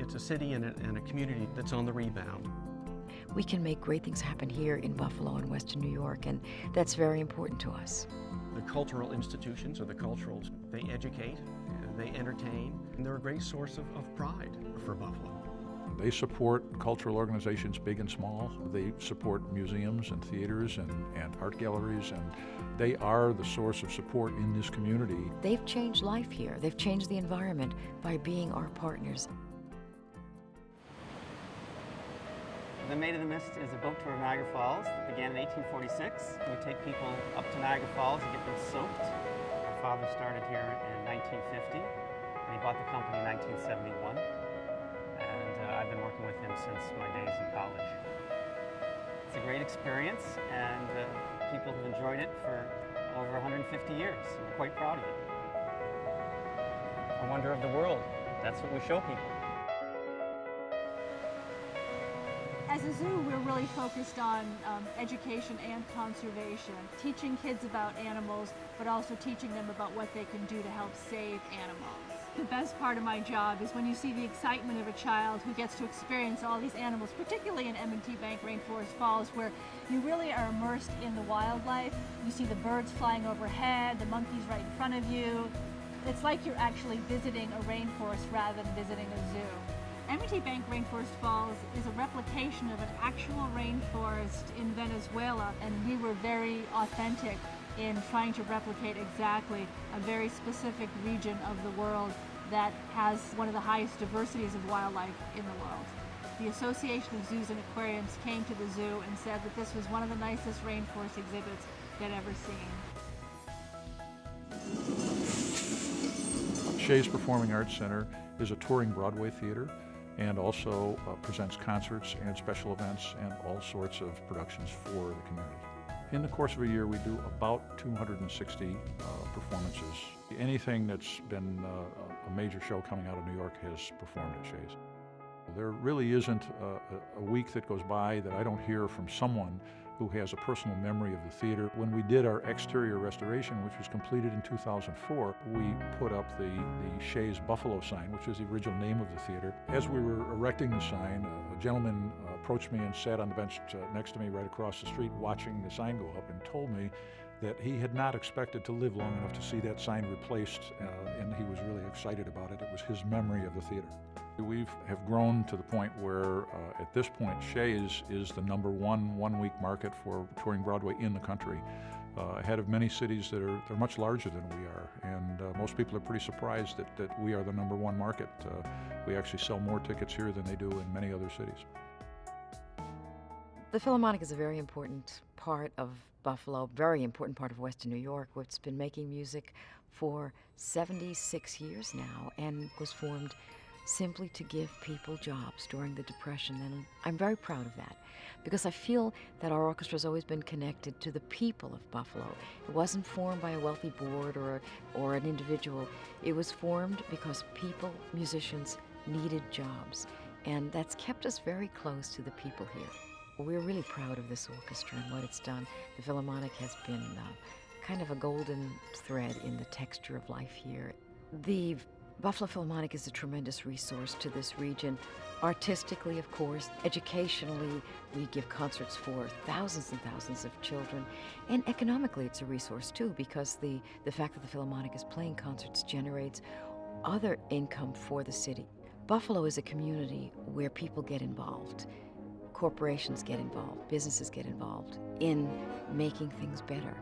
It's a city and a community that's on the rebound. We can make great things happen here in Buffalo and Western New York, and that's very important to us. The cultural institutions, or the culturals, they educate, they entertain, and they're a great source of pride for Buffalo. They support cultural organizations big and small. They support museums and theaters and art galleries, and they are the source of support in this community. They've changed life here. They've changed the environment by being our partners. The Maid of the Mist is a boat tour of Niagara Falls that began in 1846. We take people up to Niagara Falls and get them soaked. My father started here in 1950, and he bought the company in 1971. And I've been working with him since my days in college. It's a great experience, and people have enjoyed it for over 150 years. We're quite proud of it. A wonder of the world. That's what we show people. As a zoo, we're really focused on education and conservation, teaching kids about animals, but also teaching them about what they can do to help save animals. The best part of my job is when you see the excitement of a child who gets to experience all these animals, particularly in M&T Bank Rainforest Falls, where you really are immersed in the wildlife. You see the birds flying overhead, the monkeys right in front of you. It's like you're actually visiting a rainforest rather than visiting a zoo. M&T Bank Rainforest Falls is a replication of an actual rainforest in Venezuela, and we were very authentic in trying to replicate exactly a very specific region of the world that has one of the highest diversities of wildlife in the world. The Association of Zoos and Aquariums came to the zoo and said that this was one of the nicest rainforest exhibits they'd ever seen. Shea's Performing Arts Center is a touring Broadway theater, and also presents concerts and special events and all sorts of productions for the community. In the course of a year, we do about 260 performances. Anything that's been a major show coming out of New York has performed at Shea's. There really isn't a week that goes by that I don't hear from someone who has a personal memory of the theater. When we did our exterior restoration, which was completed in 2004, we put up the Shea's Buffalo sign, which is the original name of the theater. As we were erecting the sign, a gentleman approached me and sat on the bench next to me right across the street watching the sign go up, and told me that he had not expected to live long enough to see that sign replaced, and he was really excited about it. It was his memory of the theater. We have grown to the point where, at this point, Shea's is the #1 one-week market for touring Broadway in the country, ahead of many cities that are much larger than we are. And most people are pretty surprised that we are the #1 market. We actually sell more tickets here than they do in many other cities. The Philharmonic is a very important part of Buffalo, very important part of Western New York, which has been making music for 76 years now, and was formed simply to give people jobs during the Depression. And I'm very proud of that, because I feel that our orchestra has always been connected to the people of Buffalo. It wasn't formed by a wealthy board or an individual. It was formed because people, musicians, needed jobs, and that's kept us very close to the people here. We're really proud of this orchestra and what it's done. The Philharmonic has been kind of a golden thread in the texture of life here. The Buffalo Philharmonic is a tremendous resource to this region. Artistically, of course, educationally, we give concerts for thousands and thousands of children. And economically, it's a resource too, because the fact that the Philharmonic is playing concerts generates other income for the city. Buffalo is a community where people get involved. Corporations get involved, businesses get involved in making things better.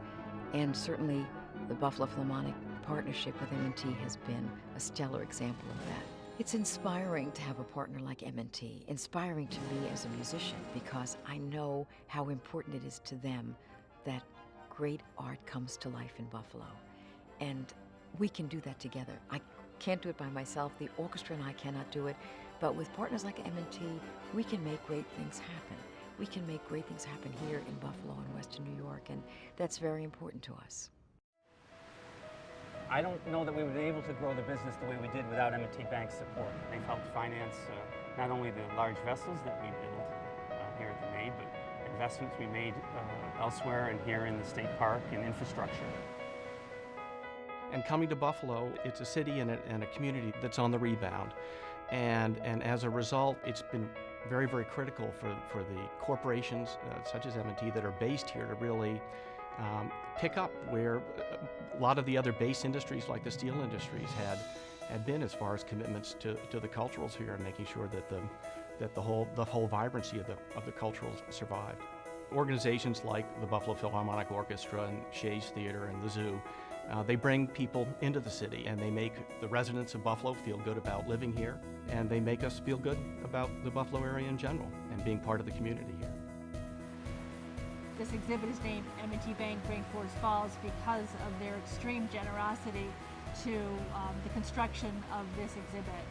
And certainly the Buffalo Philharmonic partnership with M&T has been a stellar example of that. It's inspiring to have a partner like M&T, inspiring to me as a musician, because I know how important it is to them that great art comes to life in Buffalo. And we can do that together. I can't do it by myself, the orchestra and I cannot do it, but with partners like M&T, we can make great things happen. We can make great things happen here in Buffalo and Western New York, and that's very important to us. I don't know that we would be able to grow the business the way we did without M&T Bank's support. They've helped finance not only the large vessels that we build here at the Maid, but investments we made elsewhere and here in the state park and infrastructure. And coming to Buffalo, it's a city and a community that's on the rebound. And as a result, it's been very, very critical for the corporations such as M&T that are based here to really pick up where a lot of the other base industries like the steel industries had been as far as commitments to the culturals here and making sure that the whole vibrancy of the culturals survived. Organizations like the Buffalo Philharmonic Orchestra and Shays Theater and the Zoo, they bring people into the city and they make the residents of Buffalo feel good about living here, and they make us feel good about the Buffalo area in general and being part of the community here. This exhibit is named M&T Bank Great Forest Falls because of their extreme generosity to the construction of this exhibit.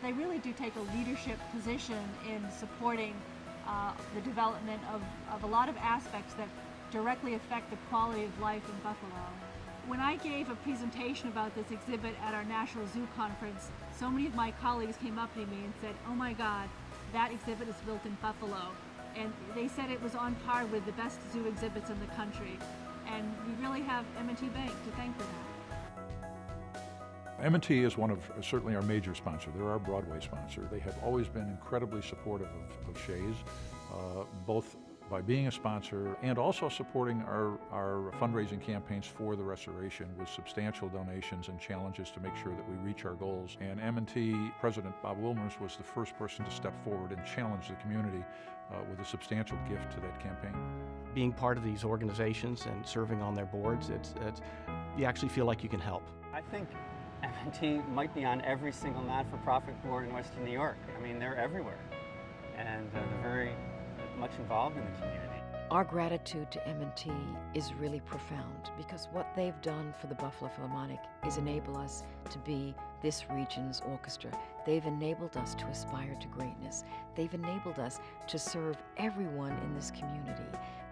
They really do take a leadership position in supporting the development of a lot of aspects that directly affect the quality of life in Buffalo. When I gave a presentation about this exhibit at our National Zoo Conference, so many of my colleagues came up to me and said, "Oh my God, that exhibit is built in Buffalo." And they said it was on par with the best zoo exhibits in the country. And we really have M&T Bank to thank for that. M&T is one of certainly our major sponsor. They're our Broadway sponsor. They have always been incredibly supportive of Shays, both by being a sponsor and also supporting our fundraising campaigns for the restoration with substantial donations and challenges to make sure that we reach our goals. And M&T President Bob Wilmers was the first person to step forward and challenge the community with a substantial gift to that campaign. Being part of these organizations and serving on their boards, you actually feel like you can help. I think M&T might be on every single not-for-profit board in Western New York. I mean, they're everywhere, and they're very much involved in the community. Our gratitude to M&T is really profound because what they've done for the Buffalo Philharmonic is enable us to be this region's orchestra. They've enabled us to aspire to greatness. They've enabled us to serve everyone in this community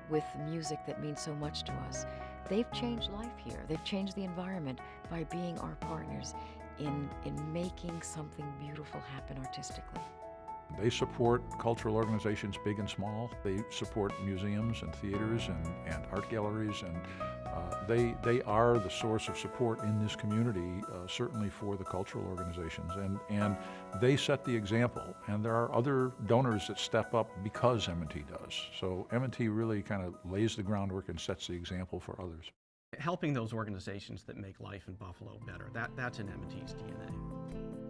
with music that means so much to us. They've changed life here. They've changed the environment by being our partners in making something beautiful happen artistically. They support cultural organizations big and small. They support museums and theaters and art galleries, and they are the source of support in this community, certainly for the cultural organizations. And they set the example, and there are other donors that step up because M&T does. So M&T really kind of lays the groundwork and sets the example for others. Helping those organizations that make life in Buffalo better, that's in M&T's DNA.